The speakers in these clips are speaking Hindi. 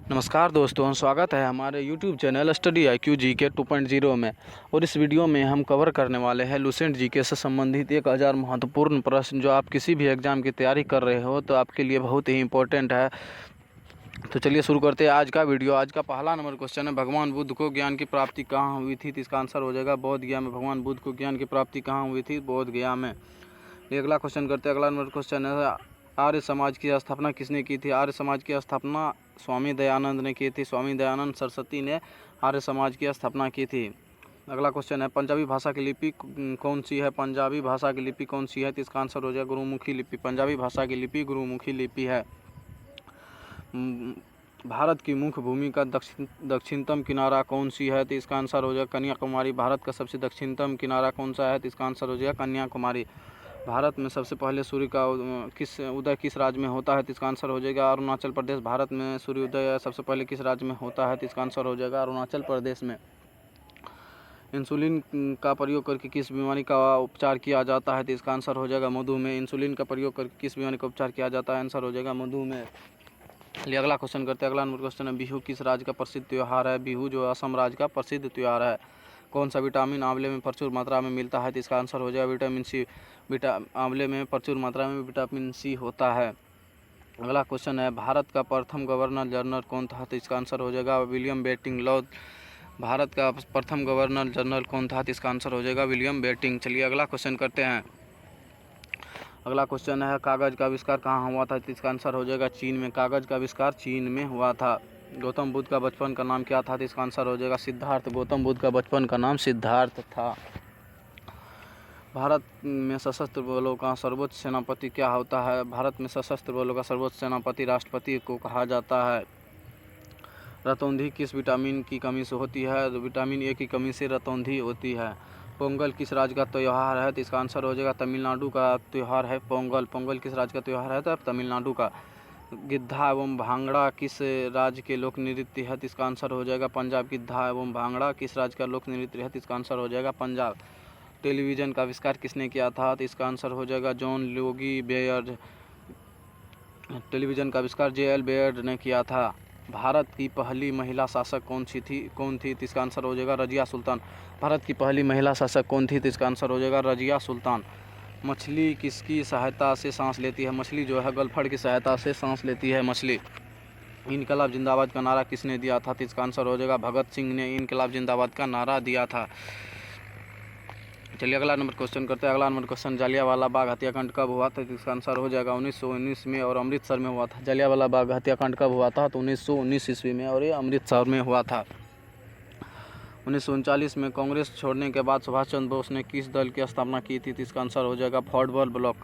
नमस्कार दोस्तों, स्वागत है हमारे YouTube channel study IQ GK 2.0 में। और इस वीडियो में हम कवर करने वाले हैं लुसेंट जीके से संबंधित 1000 महत्वपूर्ण प्रश्न जो आप किसी भी एग्ज़ाम की तैयारी कर रहे हो तो आपके लिए बहुत ही इम्पोर्टेंट है। तो चलिए शुरू करते हैं आज का वीडियो। आज का पहला नंबर क्वेश्चन है, भगवान बुद्ध को ज्ञान की प्राप्ति कहाँ हुई थी? तो इसका आंसर हो जाएगा बोध गया में। भगवान बुद्ध को ज्ञान की प्राप्ति कहाँ हुई थी? बोध गया में। अगला क्वेश्चन करते हैं। अगला नंबर क्वेश्चन है, आर्य समाज की स्थापना किसने की थी? आर्य समाज की स्थापना स्वामी दयानंद ने की थी। स्वामी दयानंद सरस्वती ने आर्य समाज की स्थापना की थी। अगला क्वेश्चन है, पंजाबी भाषा की लिपि कौन सी है? पंजाबी भाषा की लिपि कौन सी है? तो इसका आंसर हो जाएगा गुरुमुखी लिपि। पंजाबी भाषा की लिपि गुरुमुखी लिपि है। भारत की मुख्य भूमि का दक्षिणतम किनारा कौन सी है? तो इसका आंसर हो जाएगा कन्याकुमारी। भारत का सबसे दक्षिणतम किनारा कौन सा है? तो इसका आंसर हो जाएगा कन्याकुमारी। भारत में सबसे पहले सूर्य का उदय किस राज्य में होता है? तो इसका आंसर हो जाएगा अरुणाचल प्रदेश। भारत में सूर्योदय सबसे पहले किस राज्य में होता है? तो इसका आंसर हो जाएगा अरुणाचल प्रदेश में। इंसुलिन का प्रयोग करके किस बीमारी का उपचार किया जाता है? तो इसका आंसर हो जाएगा मधुमेह। इंसुलिन का प्रयोग करके किस बीमारी का उपचार किया जाता है? आंसर हो जाएगा मधुमेह। चलिए अगला क्वेश्चन करते हैं। अगला नंबर क्वेश्चन है, बिहू किस राज्य का प्रसिद्ध त्यौहार है? बिहू जो असम राज्य का प्रसिद्ध त्यौहार है। कौन सा विटामिन आंवले में प्रचुर मात्रा में मिलता है? तो इसका आंसर हो जाएगा विटामिन सी। आंवले में प्रचुर मात्रा में विटामिन सी होता है। अगला क्वेश्चन है, भारत का प्रथम गवर्नर जनरल कौन था? तो इसका आंसर हो जाएगा विलियम बेंटिंक लॉर्ड। भारत का प्रथम गवर्नर जनरल कौन था? तो इसका आंसर हो जाएगा विलियम बेंटिंक। चलिए अगला क्वेश्चन करते हैं। अगला क्वेश्चन है, कागज़ का आविष्कार कहाँ हुआ था? तो इसका आंसर हो जाएगा चीन में। कागज़ का आविष्कार चीन में हुआ था। गौतम बुद्ध का बचपन का नाम क्या था? तो इसका आंसर हो जाएगा सिद्धार्थ। गौतम बुद्ध का बचपन का नाम सिद्धार्थ था। भारत में सशस्त्र बलों का सर्वोच्च सेनापति क्या होता है? भारत में सशस्त्र बलों का सर्वोच्च सेनापति राष्ट्रपति को कहा जाता है। रतौंधी किस विटामिन की कमी से होती है? विटामिन ए की कमी से रतौंधी होती है। पोंगल किस राज्य का त्यौहार है? तो इसका आंसर हो जाएगा तमिलनाडु का त्यौहार है पोंगल। पोंगल किस राज्य का त्यौहार है? तो तमिलनाडु का। गिद्धा एवं भांगड़ा किस राज्य के लोक नृत्य है? तो इसका आंसर हो जाएगा पंजाब। गिद्धा एवं भांगड़ा किस राज्य का लोक नृत्य है? तो इसका आंसर हो जाएगा पंजाब। टेलीविज़न का आविष्कार किसने किया था? तो इसका आंसर हो जाएगा जॉन लोगी बेयर्ड। टेलीविज़न का आविष्कार JL बेयर्ड ने किया था। भारत की पहली महिला शासक कौन थी? तो इसका आंसर हो जाएगा रजिया सुल्तान। भारत की पहली महिला शासक कौन थी? तो इसका आंसर हो जाएगा रजिया सुल्तान। मछली किसकी सहायता से सांस लेती है? मछली जो है गलफड़ की सहायता से सांस लेती है मछली। इनकलाब जिंदाबाद का नारा किसने दिया था? तो इसका आंसर हो जाएगा भगत सिंह ने इनकलाब जिंदाबाद का नारा दिया था। चलिए अगला नंबर क्वेश्चन करते हैं। अगला नंबर क्वेश्चन, जालियांवाला बाग हत्याकांड कब हुआ था? तो इसका आंसर हो जाएगा 1919 में और अमृतसर में हुआ था। जालियांवाला बाग हत्याकांड कब हुआ था? तो 1919 ईस्वी में और ये अमृतसर में हुआ था। 1939 में कांग्रेस छोड़ने के बाद सुभाष चंद्र बोस ने किस दल की स्थापना की थी? तो इसका आंसर हो जाएगा फॉरवर्ड ब्लॉक।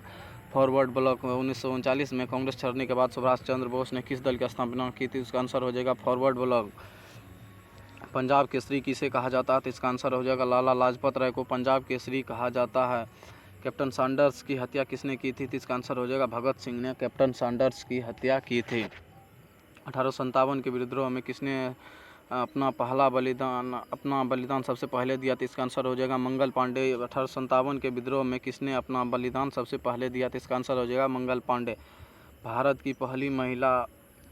फॉरवर्ड ब्लॉक 1939 में कांग्रेस छोड़ने के बाद सुभाष चंद्र बोस ने किस दल की स्थापना की थी? इसका आंसर हो जाएगा फॉरवर्ड ब्लॉक। पंजाब केसरी किसे कहा जाता है? तो इसका आंसर हो जाएगा लाला लाजपत राय को पंजाब केसरी कहा जाता है। कैप्टन सैंडर्स की हत्या किसने की थी? तो इसका आंसर हो जाएगा भगत सिंह ने कैप्टन सैंडर्स की हत्या की थी। 1857 के विद्रोह में किसने अपना बलिदान सबसे पहले दिया? तो इसका आंसर हो जाएगा मंगल पांडे। 1857 के विद्रोह में किसने अपना बलिदान सबसे पहले दिया? तो इसका आंसर हो जाएगा मंगल पांडे। भारत की पहली महिला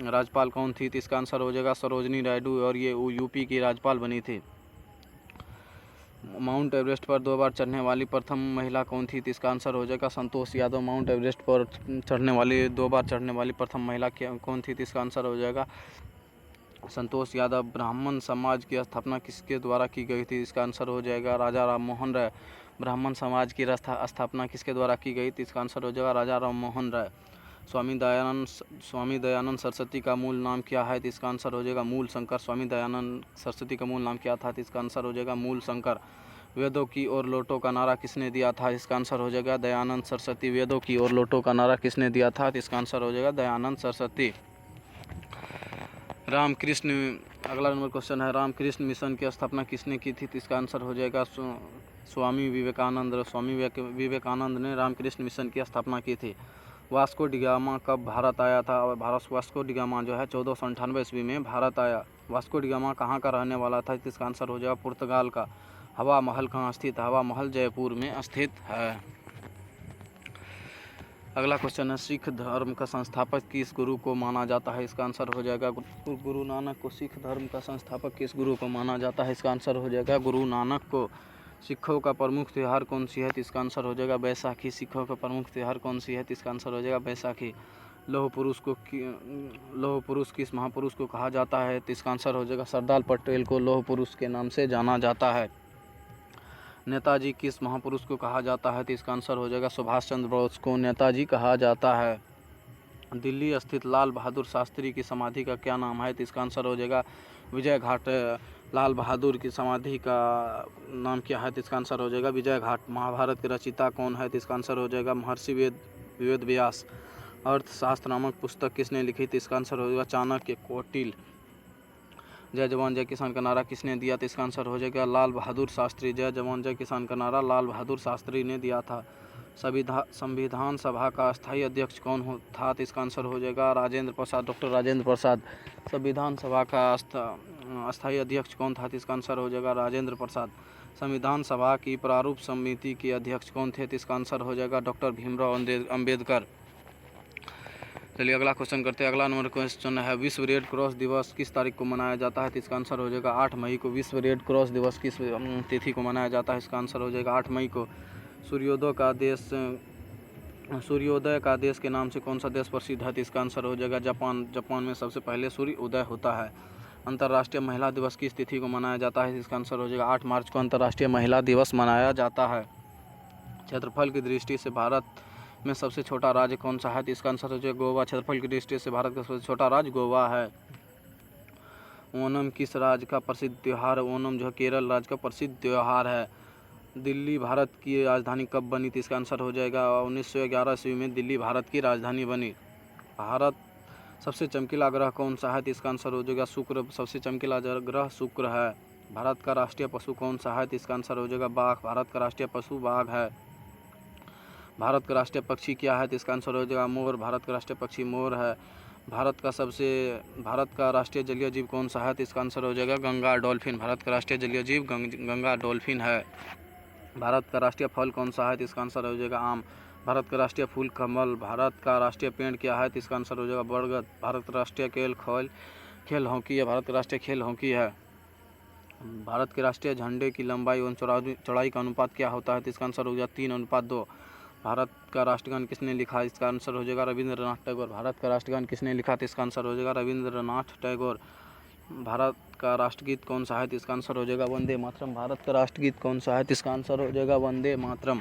राज्यपाल कौन थी? तो इसका आंसर हो जाएगा सरोजनी नायडू और ये यूपी की राज्यपाल बनी थी। माउंट एवरेस्ट पर 2 बार चढ़ने वाली प्रथम महिला कौन थी? तो इसका आंसर हो जाएगा संतोष यादव। माउंट एवरेस्ट पर 2 बार चढ़ने वाली प्रथम महिला कौन थी? तो इसका आंसर हो जाएगा संतोष यादव। ब्राह्मण समाज की स्थापना किसके द्वारा की गई थी? इसका आंसर हो जाएगा राजा राम मोहन राय। ब्राह्मण समाज की स्थापना किसके द्वारा की गई थी? इसका आंसर हो जाएगा राजा राम मोहन राय। स्वामी दयानंद सरस्वती का मूल नाम क्या है? तो इसका आंसर हो जाएगा मूल शंकर। स्वामी दयानंद सरस्वती का मूल नाम क्या था? तो इसका आंसर हो जाएगा मूल शंकर। वेदों की ओर लौटो का नारा किसने दिया था? इसका आंसर हो जाएगा दयानंद सरस्वती। वेदों की ओर लौटो का नारा किसने दिया था? तो इसका आंसर हो जाएगा दयानंद सरस्वती। रामकृष्ण, अगला नंबर क्वेश्चन है, रामकृष्ण मिशन की स्थापना किसने की थी? तो इसका आंसर हो जाएगा स्वामी विवेकानंद। स्वामी विवेकानंद ने रामकृष्ण मिशन की स्थापना की थी। वास्को डिगामा कब भारत आया था? वास्को डिगामा जो है 1498 ईस्वी में भारत आया। वास्को डिगामा कहाँ का रहने वाला था? इसका आंसर हो जाएगा पुर्तगाल का। हवा महल कहाँ स्थित है? हवा महल जयपुर में स्थित है। अगला क्वेश्चन है, सिख धर्म का संस्थापक किस गुरु को माना जाता है? इसका आंसर हो जाएगा गुरु नानक को। सिख धर्म का संस्थापक किस गुरु को माना जाता है? इसका आंसर हो जाएगा गुरु नानक को। सिखों का प्रमुख त्यौहार कौन सी है? तो इसका आंसर हो जाएगा बैसाखी। सिखों का प्रमुख त्यौहार कौन सी है? तो इसका आंसर हो जाएगा बैसाखी। लौह पुरुष किस महापुरुष को कहा जाता है? तो इसका आंसर हो जाएगा सरदार पटेल को लौह पुरुष के नाम से जाना जाता है। नेताजी किस महापुरुष को कहा जाता है? तो इसका आंसर हो जाएगा सुभाष चंद्र बोस को नेताजी कहा जाता है। दिल्ली स्थित लाल बहादुर शास्त्री की समाधि का क्या नाम है? तो इसका आंसर हो जाएगा विजय घाट। लाल बहादुर की समाधि का नाम क्या है? तो इसका आंसर हो जाएगा विजय घाट। महाभारत के रचयिता कौन है? तो इसका आंसर हो जाएगा महर्षि वेद व्यास। अर्थशास्त्र नामक पुस्तक किसने लिखी? तो इसका आंसर हो जाएगा चाणक्य, कौटिल्य। जय जवान जय किसान का नारा किसने दिया? तो इसका आंसर हो जाएगा लाल बहादुर शास्त्री। जय जवान जय किसान का नारा लाल बहादुर शास्त्री ने दिया था। संविधान सभा का अस्थायी अध्यक्ष कौन था? तो इसका आंसर हो जाएगा राजेंद्र प्रसाद, डॉक्टर राजेंद्र प्रसाद। संविधान सभा का अस्थायी अध्यक्ष कौन था? तो इसका आंसर हो जाएगा राजेंद्र प्रसाद। संविधान सभा की प्रारूप समिति के अध्यक्ष कौन थे? तो इसका आंसर हो जाएगा डॉक्टर भीमराव अम्बेडकर। चलिए अगला क्वेश्चन करते हैं। अगला नंबर क्वेश्चन है, विश्व रेड क्रॉस दिवस किस तारीख को मनाया जाता है? तो इसका आंसर हो जाएगा 8 मई को। विश्व रेड क्रॉस दिवस किस तिथि को मनाया जाता है? इसका आंसर हो जाएगा 8 मई को। सूर्योदय का देश के नाम से कौन सा देश प्रसिद्ध है? तो इसका आंसर हो जाएगा जापान। जापान में सबसे पहले सूर्य उदय होता है। अंतर्राष्ट्रीय महिला दिवस किस तिथि को मनाया जाता है? इसका आंसर हो जाएगा 8 मार्च को अंतर्राष्ट्रीय महिला दिवस मनाया जाता है। क्षेत्रफल की दृष्टि से भारत में सबसे छोटा राज्य कौन सा है? तो इसका आंसर हो जाएगा गोवा। क्षेत्रफल की दृष्टि से भारत का सबसे छोटा राज्य गोवा है। ओणम किस राज्य का प्रसिद्ध त्यौहार है? ओणम जो है केरल राज्य का प्रसिद्ध त्यौहार है। दिल्ली भारत की राजधानी कब बनी थी? इसका आंसर हो जाएगा 1911 ईस्वी में दिल्ली भारत की राजधानी बनी। भारत सबसे चमकीला ग्रह कौन सा है? तो इसका आंसर हो जाएगा शुक्र। सबसे चमकीला ग्रह शुक्र है। भारत का राष्ट्रीय पशु कौन सा है? तो इसका आंसर हो जाएगा बाघ। भारत का राष्ट्रीय पशु बाघ है। भारत का राष्ट्रीय पक्षी क्या है? तो इसका आंसर हो जाएगा मोर। भारत का राष्ट्रीय पक्षी मोर है। भारत का राष्ट्रीय जलीय जीव कौन सा है? तो इसका आंसर हो जाएगा गंगा डॉल्फिन। भारत का राष्ट्रीय जलीय जीव गंगा डॉल्फिन है। भारत का राष्ट्रीय फल कौन सा है? तो इसका आंसर हो जाएगा आम। भारत का राष्ट्रीय फूल कमल। भारत का राष्ट्रीय पेड़ क्या है? तो इसका आंसर हो जाएगा बरगद। भारत का राष्ट्रीय खेल हॉकी है। भारत का राष्ट्रीय खेल हॉकी है। भारत के राष्ट्रीय झंडे की लंबाई एवं चौड़ाई का अनुपात क्या होता है? तो इसका आंसर हो जाएगा 3:2। भारत का राष्ट्रगान किसने लिखा? इसका आंसर हो जाएगा रविंद्रनाथ टैगोर। भारत का राष्ट्रगान किसने लिखा? तो इसका आंसर हो जाएगा रविंद्रनाथ टैगोर। भारत का राष्ट्रगीत कौन सा है? तो इसका आंसर हो जाएगा वंदे मातरम। भारत का राष्ट्रगीत कौन सा है? तो इसका आंसर हो जाएगा वंदे मातरम।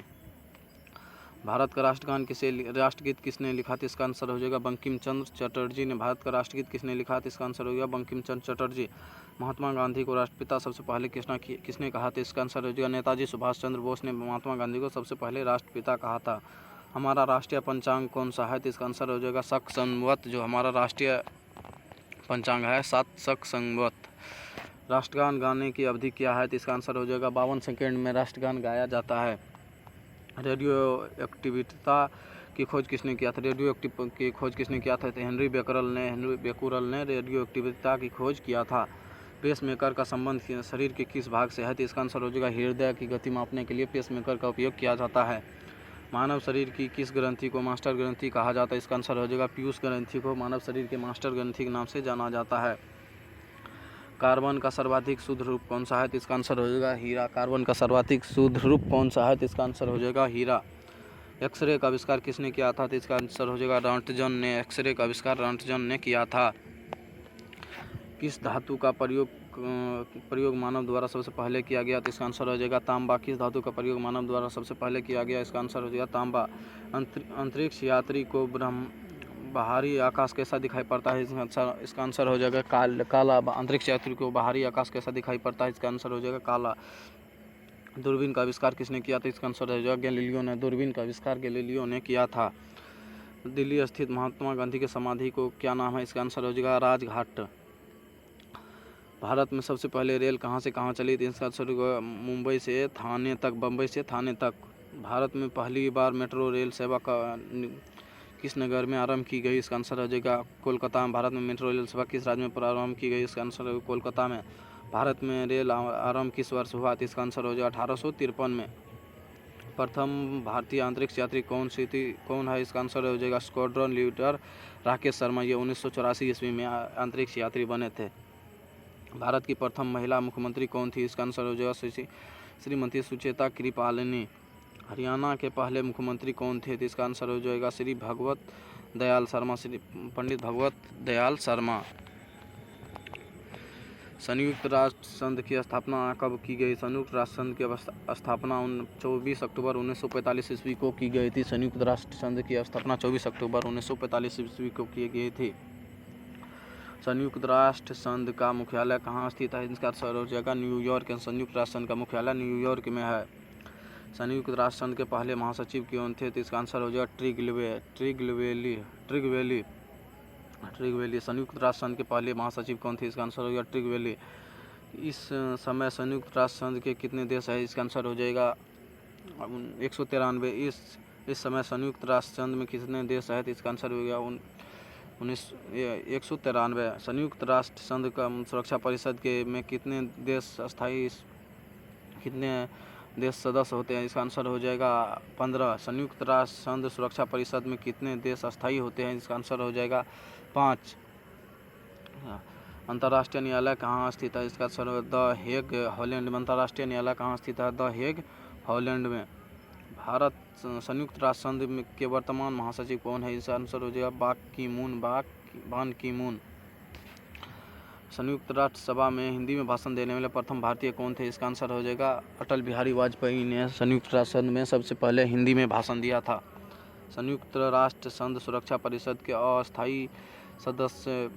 भारत का राष्ट्रगीत किसने लिखा? तो इसका आंसर हो जाएगा बंकिम चंद्र चटर्जी ने। भारत का राष्ट्रगीत किसने लिखा? तो इसका आंसर हो जाएगा बंकिम चंद्र चटर्जी। महात्मा गांधी को राष्ट्रपिता सबसे पहले किसने कहा? तो इसका आंसर हो जाएगा नेताजी सुभाष चंद्र बोस ने महात्मा गांधी को सबसे पहले राष्ट्रपिता कहा था। हमारा राष्ट्रीय पंचांग कौन सा है? तो इसका आंसर हो जाएगा शक संवत। जो हमारा राष्ट्रीय पंचांग है 7 शक संवत। राष्ट्रगान गाने की अवधि क्या है? तो इसका आंसर हो जाएगा 52 सेकेंड में राष्ट्रगान गाया जाता है। रेडियो एक्टिविटी की खोज किसने किया था? रेडियो एक्टिव की खोज किसने किया था? तो हेनरी बेकुरल ने रेडियो एक्टिविटी की खोज किया था। पेसमेकर का संबंध शरीर के किस भाग से है? तो इसका आंसर हो जाएगा हृदय की गति मापने के लिए पेसमेकर का उपयोग किया जाता है। मानव शरीर की किस ग्रंथि को मास्टर ग्रंथि कहा जाता है? इसका आंसर हो जाएगा पीयूष ग्रंथि को मानव शरीर के मास्टर ग्रंथि के नाम से जाना जाता है। कार्बन का सर्वाधिक शुद्ध रूप कौन सा है? तो इसका आंसर हो जाएगा हीरा। कार्बन का सर्वाधिक शुद्ध रूप कौन सा है? तो इसका आंसर हो जाएगा हीरा। एक्सरे का आविष्कार किसने किया था? तो इसका आंसर हो जाएगा रॉन्टजन ने। एक्सरे का आविष्कार रॉन्टजन ने किया था। किस धातु का प्रयोग मानव द्वारा सबसे पहले किया गया? तो इसका आंसर हो जाएगा तांबा। किस धातु का प्रयोग मानव द्वारा सबसे पहले किया गया? इसका आंसर हो जाएगा तांबा। अंतरिक्ष यात्री को बाहरी आकाश कैसा दिखाई पड़ता है? इसका आंसर हो जाएगा काला। अंतरिक्ष यात्री को बाहरी आकाश कैसा दिखाई पड़ता है? इसका आंसर हो जाएगा काला। दूरबीन का आविष्कार किसने किया था? इसका आंसर हो जाएगा गैलीलियो ने। दूरबीन का आविष्कार गैलीलियो ने किया था। दिल्ली स्थित महात्मा गांधी की समाधि को क्या नाम है? इसका आंसर हो जाएगा राजघाट। भारत में सबसे पहले रेल कहाँ से कहाँ चली थी? इसका आंसर होगा मुंबई से थाने तक, बम्बई से थाने तक। भारत में पहली बार मेट्रो रेल सेवा का किस नगर में आरंभ की गई? इसका आंसर हो जाएगा कोलकाता में। भारत में मेट्रो रेल सेवा किस राज्य में प्रारंभ की गई? इसका आंसर होगा कोलकाता में। भारत में रेल आरंभ किस वर्ष हुआ? तो इसका आंसर हो जाएगा 1853 में। प्रथम भारतीय अंतरिक्ष यात्री कौन है? इसका आंसर हो जाएगा स्क्वाड्रन लीडर राकेश शर्मा। ये 1984 ईस्वी में अंतरिक्ष यात्री बने थे। भारत की प्रथम महिला मुख्यमंत्री कौन थी? इसका आंसर हो जाएगा श्रीमती सुचेता कृपालिनी। हरियाणा के पहले मुख्यमंत्री कौन थे? तो इसका आंसर हो जाएगा श्री पंडित भगवत दयाल शर्मा। संयुक्त राष्ट्र संघ की स्थापना कब की गई? संयुक्त राष्ट्र संघ की स्थापना 24 अक्टूबर 1945 ईस्वी को की गई थी। संयुक्त राष्ट्र संघ की स्थापना 24 अक्टूबर 1945 ईस्वी को की गई थी। संयुक्त राष्ट्र संघ का मुख्यालय कहाँ स्थित है? इसका आंसर हो जाएगा न्यूयॉर्क। संयुक्त राष्ट्र संघ का मुख्यालय न्यूयॉर्क में है। संयुक्त राष्ट्र संघ के पहले महासचिव कौन थे? तो इसका आंसर हो जाएगा ट्रिगवेली। संयुक्त राष्ट्र संघ के पहले महासचिव कौन थे? इसका आंसर हो जाएगा ट्रिगवेली। इस समय संयुक्त राष्ट्र संघ के कितने देश है? इसका आंसर हो जाएगा 193। इस समय संयुक्त राष्ट्र संघ में कितने देश है? तो इसका आंसर हो गया 193। संयुक्त राष्ट्र संघ का सुरक्षा परिषद के में कितने देश सदस्य होते हैं? इसका आंसर हो जाएगा 15। संयुक्त राष्ट्र संघ सुरक्षा परिषद में कितने देश अस्थायी होते हैं? इसका आंसर हो जाएगा 5। अंतर्राष्ट्रीय न्यायालय कहाँ स्थित है? इसका आंसर हो द हेग, हॉलैंड में। अंतर्राष्ट्रीय न्यायालय कहाँ स्थित है? द हेग, हॉलैंड में। भारत संयुक्त राष्ट्र संघ के वर्तमान महासचिव कौन है? इसका आंसर हो जाएगा बान की मून। संयुक्त राष्ट्र सभा में हिंदी में भाषण देने वाले प्रथम भारतीय कौन थे? इसका आंसर हो जाएगा अटल बिहारी वाजपेयी ने संयुक्त राष्ट्र संघ में सबसे पहले हिंदी में भाषण दिया था। संयुक्त राष्ट्र संघ सुरक्षा परिषद के अस्थायी सदस्य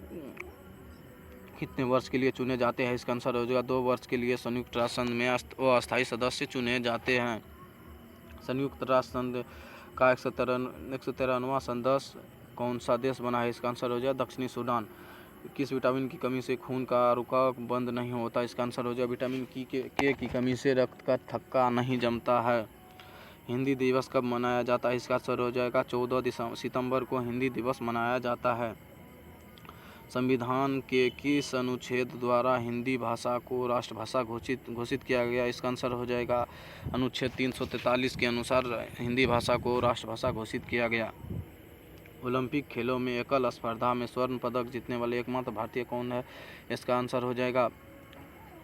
कितने वर्ष के लिए चुने जाते हैं? इसका आंसर हो जाएगा 2 वर्ष के लिए संयुक्त राष्ट्र संघ में अस्थायी सदस्य चुने जाते हैं। संयुक्त राष्ट्र संघ का 113वां सदस्य कौन सा देश बना है? इसका आंसर हो जाएगा दक्षिणी सूडान। किस विटामिन की कमी से खून का रुकाव बंद नहीं होता? इसका आंसर हो जाएगा विटामिन के की कमी से रक्त का थक्का नहीं जमता है। हिंदी दिवस कब मनाया जाता है? इसका आंसर हो जाएगा 14 सितंबर को हिंदी दिवस मनाया जाता है। संविधान के किस अनुच्छेद द्वारा हिंदी भाषा को राष्ट्रभाषा घोषित किया गया? इसका आंसर हो जाएगा अनुच्छेद 343 के अनुसार हिंदी भाषा को राष्ट्रभाषा घोषित किया गया। ओलंपिक खेलों में एकल स्पर्धा में स्वर्ण पदक जीतने वाले एकमात्र भारतीय कौन है? इसका आंसर हो जाएगा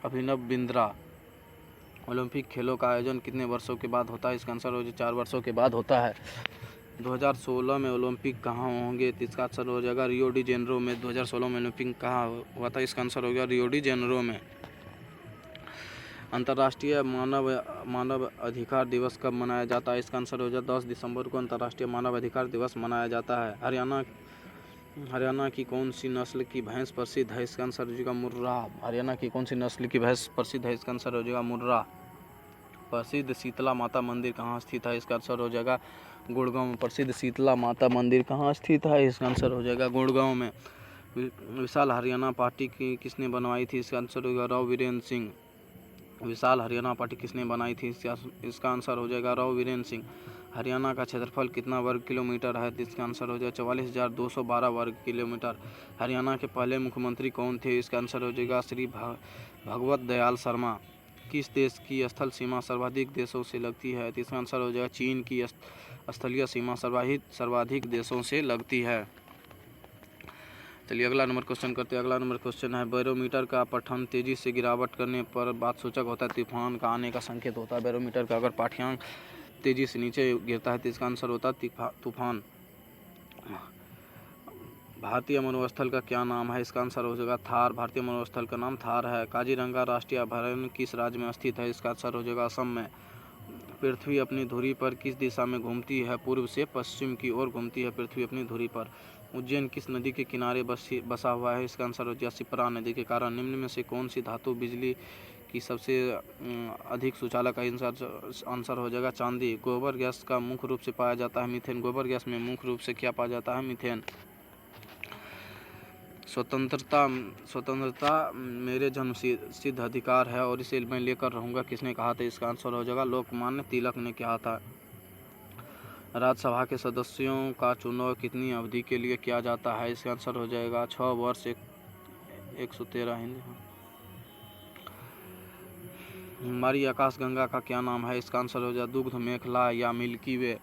अभिनव बिंद्रा। ओलंपिक खेलों का आयोजन कितने वर्षों के बाद होता है? इसका आंसर हो जाएगा 4 वर्षों के बाद होता है। 2016 में ओलंपिक कहाँ होंगे? तो इसका आंसर हो जाएगा रियो डी जेनेरो में। 2016 में ओलंपिक कहाँ हुआ था? इसका आंसर हो गया रियो डी जेनेरो में। अंतर्राष्ट्रीय मानव अधिकार दिवस कब मनाया जाता है? इसका आंसर हो जाएगा 10 दिसंबर को अंतर्राष्ट्रीय मानव अधिकार दिवस मनाया जाता है। हरियाणा की कौन सी नस्ल की भैंस प्रसिद्ध है? इसका आंसर हो जाएगा मुर्रा। हरियाणा की कौन सी नस्ल की भैंस प्रसिद्ध है? इसका आंसर हो जाएगा मुर्रा। प्रसिद्ध शीतला माता मंदिर कहाँ स्थित है? इसका आंसर हो जाएगा गुड़गांव में। प्रसिद्ध शीतला माता मंदिर कहाँ स्थित है? इसका आंसर हो जाएगा गुड़गांव में। विशाल हरियाणा पार्टी की किसने बनवाई थी? इसका आंसर होगा राव वीरेंद्र सिंह। विशाल हरियाणा पार्टी किसने बनाई थी? इसका आंसर हो जाएगा राव वीरेंद्र सिंह। हरियाणा का क्षेत्रफल कितना वर्ग किलोमीटर है? इसका आंसर हो जाएगा 44,212 वर्ग किलोमीटर। हरियाणा के पहले मुख्यमंत्री कौन थे? इसका आंसर हो जाएगा श्री भगवत दयाल शर्मा। किस देश की स्थल सीमा सर्वाधिक देशों से लगती है? तो इसका आंसर हो जाएगा चीन की स्थलीय सीमा सर्वाधिक देशों से लगती है। चलिए अगला नंबर क्वेश्चन करते हैं। अगला नंबर क्वेश्चन है बैरोमीटर का पठन तेजी से गिरावट करने पर बात सूचक होता है, तूफान का आने का संकेत होता है। बैरोमीटर का अगर पाठ्यांक तेजी से नीचे गिरता है तो इसका आंसर होता है तूफान। भारतीय मनोस्थल का क्या नाम है? इसका आंसर हो जाएगा थार। भारतीय मनोस्थल का नाम थार है। काजीरंगा राष्ट्रीय अभयारण्य किस राज्य में स्थित है? इसका आंसर हो जाएगा असम में। पृथ्वी अपनी धुरी पर किस दिशा में घूमती है? पूर्व से पश्चिम की ओर घूमती है पृथ्वी अपनी धुरी पर। उज्जैन किस नदी के किनारे बसा हुआ है? इसका आंसर हो जाएगा शिप्रा नदी के कारण। निम्न में से कौन सी धातु बिजली की सबसे अधिक सुचालक है? आंसर हो जाएगा चांदी। गोबर गैस का मुख्य रूप से पाया जाता है मीथेन। गोबर गैस में मुख्य रूप से क्या पाया जाता है? मीथेन। स्वतंत्रता मेरे जन्म सिद्ध अधिकार है और इसे मैं लेकर रहूँगा किसने कहा था? इसका आंसर हो जाएगा लोकमान्य तिलक ने कहा था। राज्यसभा के सदस्यों का चुनाव कितनी अवधि के लिए किया जाता है? इसका आंसर हो जाएगा 6 वर्ष 113 हिंदी। हमारी आकाशगंगा का क्या नाम है? इसका आंसर हो जाएगा दुग्ध मेखला या मिल्की वे।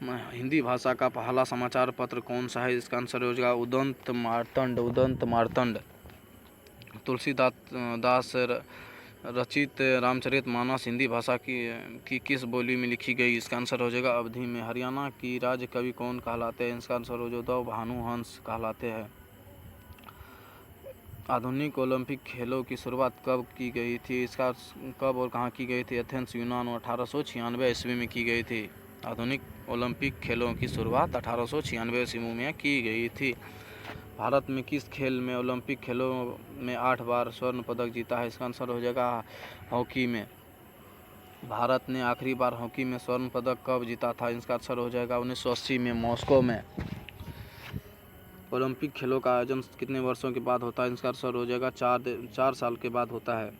हिंदी भाषा का पहला समाचार पत्र कौन सा है? इसका आंसर हो जाएगा उदंत मार्तंड। उदंत मार्तंड। तुलसीदास दास रचित रामचरितमानस हिंदी भाषा की किस बोली में लिखी गई? इसका आंसर हो जाएगा अवधी में। हरियाणा की राज्य कवि कौन कहलाते हैं? इसका आंसर हो जाएगा भानुहंस कहलाते हैं। आधुनिक ओलंपिक खेलों की शुरुआत कब की गई थी? इसका कब और कहाँ की गई थी? एथेंस यूनान 1896 ईस्वी में की गई थी। आधुनिक ओलंपिक खेलों की शुरुआत 1896 ईस्वी में की गई थी। भारत में किस खेल में ओलंपिक खेलों में 8 बार स्वर्ण पदक जीता है? इसका आंसर हो जाएगा हॉकी में। भारत ने आखिरी बार हॉकी में स्वर्ण पदक कब जीता था? इसका आंसर हो जाएगा 1980 में मॉस्को में। ओलंपिक खेलों का आयोजन कितने वर्षों के बाद होता है? इसका आंसर हो जाएगा 4 साल के बाद होता है।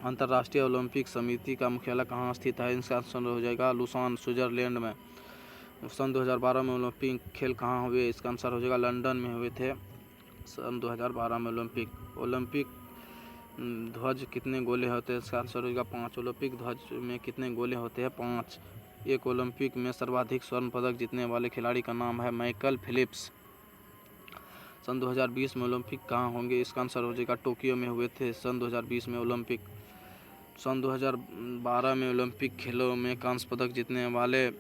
अंतर्राष्ट्रीय ओलंपिक समिति का मुख्यालय कहाँ स्थित है? इसका आंसर हो जाएगा लुसान स्विट्जरलैंड में। सन 2012 में ओलंपिक खेल कहाँ हुए? इसका आंसर हो जाएगा लंदन में हुए थे सन 2012 में ओलंपिक ध्वज कितने गोले होते हैं? इसका आंसर हो जाएगा 5। ओलंपिक ध्वज में कितने गोले होते हैं? 5। एक ओलंपिक में सर्वाधिक स्वर्ण पदक जीतने वाले खिलाड़ी का नाम है माइकल फिलिप्स। सन 2020 में ओलंपिक कहाँ होंगे? इसका आंसर हो जाएगा टोक्यो में हुए थे सन 2020 में ओलंपिक। सन 2012 में ओलंपिक खेलों में कांस्य पदक जीतने वाले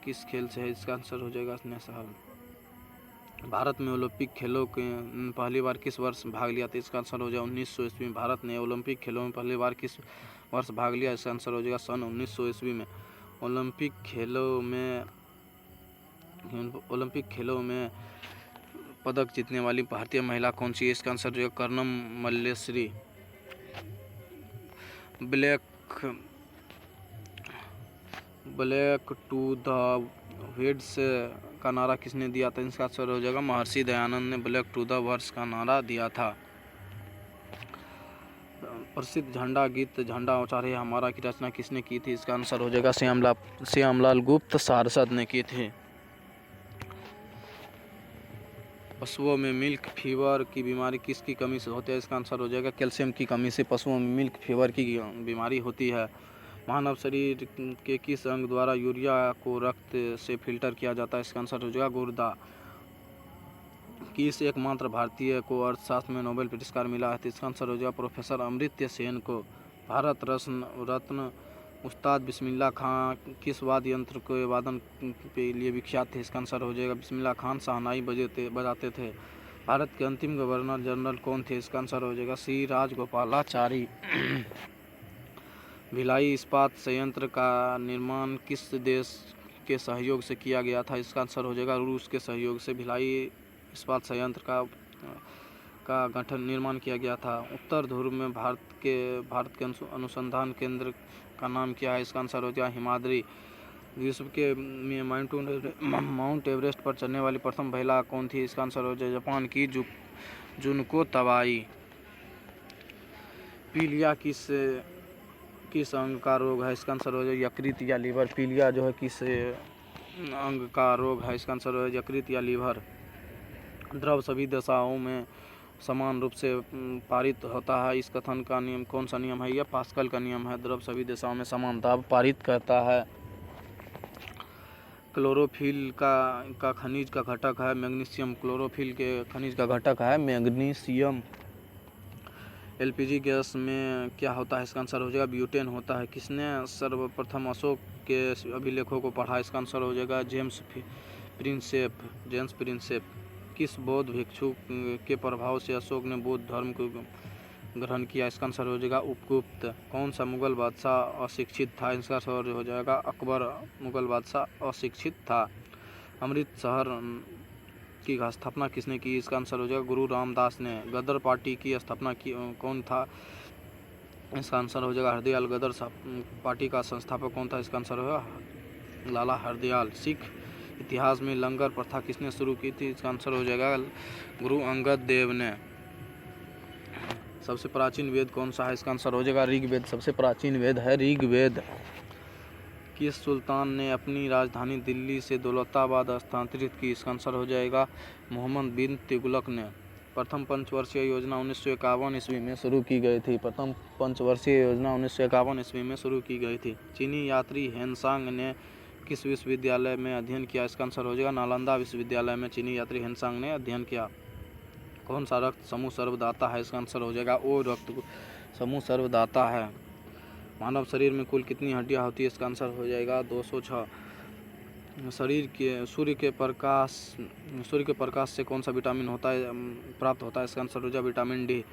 किस खेल से है? इसका आंसर हो जाएगा नेशनल। भारत में ओलंपिक खेलों के पहली बार किस वर्ष भाग लिया था? इसका आंसर हो जाएगा 1900 ईस्वी में। भारत ने ओलंपिक खेलों में पहली बार किस वर्ष भाग लिया? इसका आंसर हो जाएगा सन 1900 ईस्वी में। ओलंपिक खेलों में पदक जीतने वाली भारतीय महिला कौन सी है? इसका आंसर जो है Karnam Malleswari. Back to the Vedas का नारा किसने दिया था? इसका आंसर हो जाएगा महर्षि दयानंद ने ब्लैक टू द वर्ड्स का नारा दिया था। प्रसिद्ध झंडा गीत झंडा ऊंचा रहे हमारा की रचना किसने की थी? इसका आंसर हो जाएगा श्यामलाल गुप्त सारस्वत ने की थी। पशुओं में मिल्क फीवर की बीमारी किसकी कमी से होती है? इसका आंसर हो जाएगा कैल्शियम की कमी से पशुओं में मिल्क फीवर की बीमारी होती है। मानव शरीर के किस अंग द्वारा यूरिया को रक्त से फिल्टर किया जाता है? इसका आंसर हो जाएगा गुर्दा। किस एकमात्र भारतीय को अर्थशास्त्र में नोबेल पुरस्कार मिला है? इसका आंसर हो जाएगा प्रोफेसर अमर्त्य सेन को। भारत रत्न उस्ताद बिस्मिल्लाह खां किस वाद्य यंत्र के वादन के लिए विख्यात थे? इसका आंसर हो जाएगा बिस्मिल्लाह खान शहनाई बजाते थे। भारत के अंतिम गवर्नर जनरल कौन थे? इसका आंसर हो जाएगा सी राजगोपालाचारी। भिलाई इस्पात संयंत्र का निर्माण किस देश के सहयोग से किया गया था? इसका आंसर हो जाएगा रूस के सहयोग से भिलाई इस्पात संयंत्र का निर्माण किया गया था। उत्तर ध्रुव में भारत के अनुसंधान केंद्र का नाम क्या है? इसका आंसर हो जाएगा हिमाद्री। विश्व के में माउंट एवरेस्ट पर चढ़ने वाली प्रथम महिला कौन थी? इसका आंसर हो जाएगा जापान की जुनको तवाई। पीलिया किस अंग का रोग है? इसका आंसर हो जाएगा यकृत या लीवर। पीलिया जो है किस अंग का रोग है? इसका आंसर हो जाएगा यकृत या लीवर। द्रव सभी दिशाओं में समान रूप से पारित होता है, इस कथन का नियम कौन सा नियम है? यह पास्कल का नियम है। द्रव सभी दिशाओं में समान दाब पारित करता है। क्लोरोफिल का खनिज का घटक है मैग्नीशियम। क्लोरोफिल के खनिज का घटक है मैग्नीशियम। एलपीजी गैस में क्या होता है? इसका आंसर हो जाएगा ब्यूटेन होता है। किसने सर्वप्रथम अशोक के अभिलेखों को पढ़ा? इसका आंसर हो जाएगा जेम्स प्रिंसेप। किस बौद्ध भिक्षु के प्रभाव से अशोक ने बौद्ध धर्म को ग्रहण किया? इसका आंसर हो जाएगा उपगुप्त। कौन सा मुगल बादशाह अशिक्षित था? इसका आंसर हो जाएगा अकबर। मुगल बादशाह अशिक्षित था। अमृतसर की स्थापना किसने की? इसका आंसर हो जाएगा गुरु रामदास ने। गदर पार्टी की स्थापना की कौन था? इसका आंसर हो जाएगा हरदयाल। गदर पार्टी का संस्थापक कौन था? इसका आंसर होगा लाला हरदयाल। सिख इतिहास में लंगर प्रथा किसने शुरू की थी? इसका आंसर हो जाएगा गुरु अंगद देव ने। सबसे प्राचीन वेद कौन सा है? इसका आंसर हो जाएगा ऋग्वेद। सबसे प्राचीन वेद है ऋग्वेद। किस सुल्तान ने अपनी राजधानी दिल्ली से दौलताबाद स्थानांतरित की? इसका आंसर हो जाएगा मोहम्मद बिन तुगलक ने। प्रथम पंचवर्षीय योजना 1951 ईस्वी में शुरू की गई थी। प्रथम पंचवर्षीय योजना 1951 ईस्वी में शुरू की गई थी। चीनी यात्री हेनसांग ने किस विश्वविद्यालय में अध्ययन किया? इसका आंसर हो जाएगा नालंदा विश्वविद्यालय में चीनी यात्री हेनसांग ने अध्ययन किया। कौन सा रक्त समूह सर्वदाता है? इसका आंसर हो जाएगा ओ रक्त समूह सर्वदाता है। मानव शरीर में कुल कितनी हड्डियां होती है? इसका आंसर हो जाएगा 206। सूर्य के प्रकाश से कौन सा विटामिन प्राप्त होता है? इसका आंसर हो जाएगा विटामिन डी।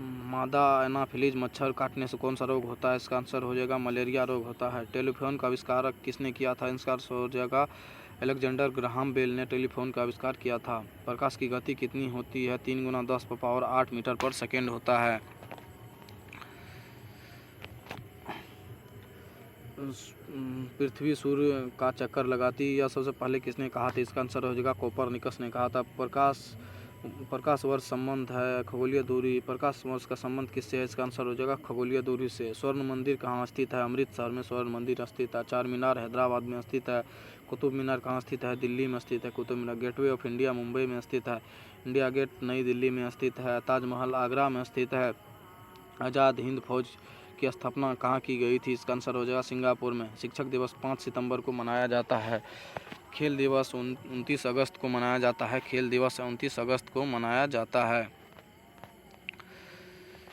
मादा एनाफिलीज मच्छर काटने से कौन सा रोग होता है? इसका आंसर हो जाएगा मलेरिया रोग होता है। टेलीफोन का आविष्कारक किसने किया था? इसका आंसर हो जाएगा अलेक्जेंडर ग्राहम बेल ने टेलीफोन का आविष्कार किया था। प्रकाश की गति कितनी होती है? 3 × 10⁻8 मीटर पर सेकेंड होता है। पृथ्वी सूर्य का चक्कर लगाती है, यह सबसे पहले किसने कहा था? इसका आंसर हो जाएगा कोपरनिकस ने कहा था। प्रकाश वर्ष संबंध है खगोलीय दूरी। प्रकाश वर्ष का संबंध किससे है? इसका आंसर हो जाएगा खगोलीय दूरी से। स्वर्ण मंदिर कहाँ स्थित है? अमृतसर में स्वर्ण मंदिर स्थित है। चार मीनार हैदराबाद में स्थित है। कुतुब मीनार कहाँ स्थित है? दिल्ली में स्थित है Qutub Minar. Gateway of India Mumbai में स्थित है। इंडिया गेट नई दिल्ली में स्थित है। ताजमहल आगरा में स्थित है। आज़ाद हिंद फौज की स्थापना कहाँ की गई थी? इसका आंसर हो जाएगा सिंगापुर में। शिक्षक दिवस 5 सितंबर को मनाया जाता है। खेल दिवस 29 अगस्त को मनाया जाता है। खेल दिवस 29 अगस्त को मनाया जाता है।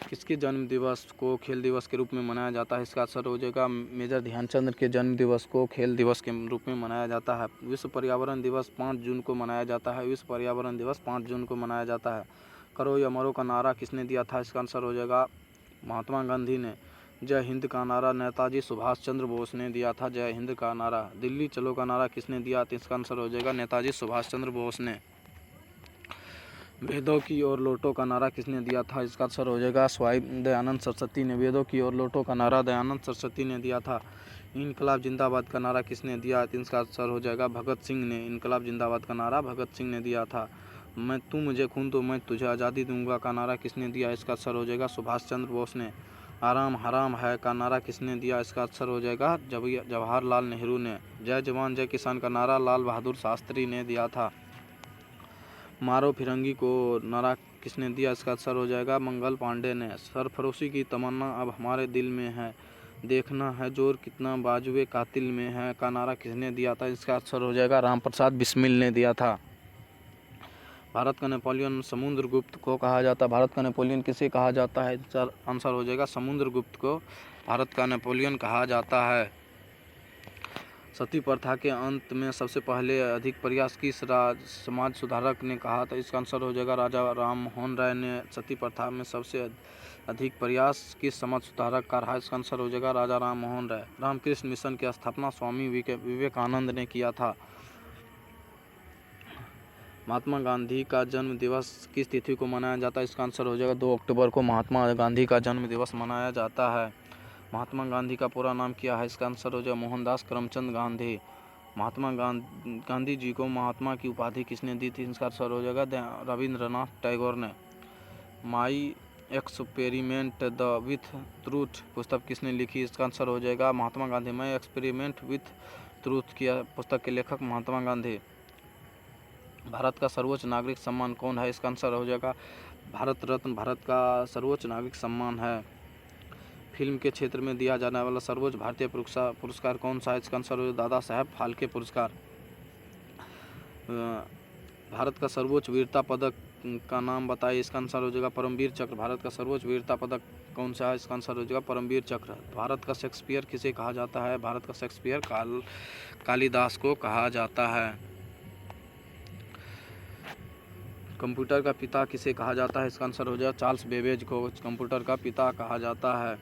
किसके जन्म दिवस को खेल दिवस के रूप में मनाया जाता है? इसका आंसर हो जाएगा मेजर ध्यानचंद के जन्म दिवस को खेल दिवस के रूप में मनाया जाता है। विश्व पर्यावरण दिवस 5 जून को मनाया जाता है। विश्व पर्यावरण दिवस 5 जून को मनाया जाता है। करो या मरो का नारा किसने दिया था? इसका आंसर हो जाएगा महात्मा गांधी ने। जय हिंद का नारा नेताजी सुभाष चंद्र बोस ने दिया था। जय हिंद का नारा। दिल्ली चलो का नारा किसने दिया? तो इसका आंसर हो जाएगा नेताजी सुभाष चंद्र बोस ने। वेदों की ओर लौटो का नारा किसने दिया था? इसका आंसर हो जाएगा स्वामी दयानंद सरस्वती ने। वेदों की ओर लौटो का नारा दयानंद सरस्वती ने दिया था। इनकलाब जिंदाबाद का नारा किसने दिया? तो इसका आंसर हो जाएगा भगत सिंह ने। इनकलाब जिंदाबाद का नारा भगत सिंह ने दिया था। तू मुझे खून तो मैं तुझे आज़ादी दूंगा का नारा किसने दिया? इसका आंसर हो जाएगा सुभाष चंद्र बोस ने। आराम हराम है का नारा किसने दिया? इसका आंसर हो जाएगा जवाहरलाल नेहरू ने। जय जवान जय किसान का नारा लाल बहादुर शास्त्री ने दिया था। मारो फिरंगी को नारा किसने दिया? इसका आंसर हो जाएगा मंगल पांडे ने। सरफरोशी की तमन्ना अब हमारे दिल में है, देखना है जोर कितना बाजुए कातिल में है का नारा किसने दिया था? इसका आंसर हो जाएगा राम प्रसाद बिस्मिल ने दिया था। भारत का नेपोलियन समुद्रगुप्त को कहा जाता है। भारत का नेपोलियन किसे कहा जाता है? आंसर हो जाएगा समुद्रगुप्त को भारत का नेपोलियन कहा जाता है। सती प्रथा के अंत में सबसे पहले अधिक प्रयास किस समाज सुधारक ने कहा था? इसका आंसर हो जाएगा राजा राम मोहन राय ने। सती प्रथा में सबसे अधिक प्रयास किस समाज सुधारक का रहा? इसका आंसर हो जाएगा राजा राम मोहन राय। रामकृष्ण मिशन की स्थापना स्वामी विवेकानंद ने किया था। महात्मा गांधी का जन्म दिवस किस तिथि को मनाया जाता है? इसका आंसर हो जाएगा 2 अक्टूबर को महात्मा गांधी का जन्म दिवस मनाया जाता है। महात्मा गांधी का पूरा नाम क्या है? इसका आंसर हो जाएगा मोहनदास करमचंद गांधी। महात्मा गांधी जी को महात्मा की उपाधि किसने दी थी? इसका आंसर हो जाएगा रविंद्रनाथ टैगोर ने। My experiment the with truth पुस्तक किसने लिखी? इसका आंसर हो जाएगा Mahatma Gandhi. My experiment with truth की पुस्तक के लेखक महात्मा गांधी। भारत का सर्वोच्च नागरिक सम्मान कौन है? इसका आंसर हो जाएगा भारत रत्न भारत का सर्वोच्च नागरिक सम्मान है। फिल्म के क्षेत्र में दिया जाने वाला सर्वोच्च भारतीय पुरस्कार कौन सा है? इसका आंसर हो जाएगा दादा साहब फाल्के पुरस्कार। भारत का सर्वोच्च वीरता पदक का नाम बताइए। इसका आंसर हो जाएगा परमवीर चक्र। भारत का सर्वोच्च वीरता पदक कौन सा है? इसका आंसर हो जाएगा परमवीर चक्र। भारत का शेक्सपियर किसे कहा जाता है? भारत का शेक्सपियर कालिदास को कहा जाता है। कंप्यूटर का पिता किसे कहा जाता है? इसका आंसर हो जाएगा चार्ल्स बेबेज को कंप्यूटर का पिता कहा जाता है।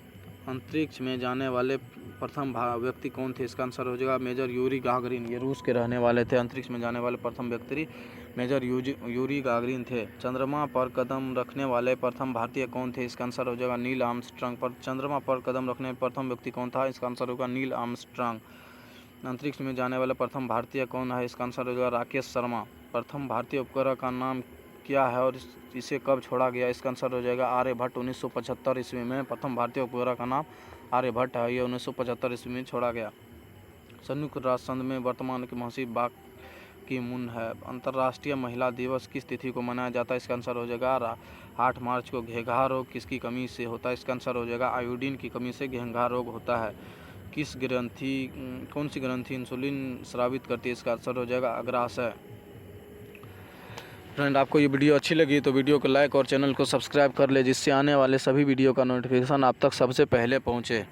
अंतरिक्ष में जाने वाले प्रथम व्यक्ति कौन थे? इसका आंसर हो जाएगा मेजर यूरी गागरिन। ये रूस के रहने वाले थे। अंतरिक्ष में जाने वाले प्रथम व्यक्ति मेजर यूरी गागरिन थे। चंद्रमा पर कदम रखने वाले प्रथम भारतीय कौन थे? इसका आंसर हो जाएगा नील आर्मस्ट्रांग। पर चंद्रमा पर कदम रखने प्रथम व्यक्ति कौन था? इसका आंसर होगा नील आर्मस्ट्रांग। अंतरिक्ष में जाने वाले प्रथम भारतीय कौन है? इसका आंसर हो जाएगा राकेश शर्मा। प्रथम भारतीय उपग्रह का नाम क्या है और इसे कब छोड़ा गया? इसका आंसर हो जाएगा आर्यभट्ट। 1975 ईस्वी में प्रथम भारतीय उपग्रह का नाम आर्यभट्ट है। ये 1975 ईस्वी में छोड़ा गया। संयुक्त राष्ट्र संघ में वर्तमान के महासचिव की मून है। अंतर्राष्ट्रीय महिला दिवस किस तिथि को मनाया जाता है? इसका आंसर हो जाएगा 8 मार्च को। घेंघा रोग किसकी कमी से होता है? इसका आंसर हो जाएगा आयोडीन की कमी से घेंघा रोग होता है। कौन सी ग्रंथि इंसुलिन स्रावित करती है? इसका आंसर हो जाएगा अग्राशय। फ्रेंड, आपको ये वीडियो अच्छी लगी तो वीडियो को लाइक और चैनल को सब्सक्राइब कर ले, जिससे आने वाले सभी वीडियो का नोटिफिकेशन आप तक सबसे पहले पहुँचे।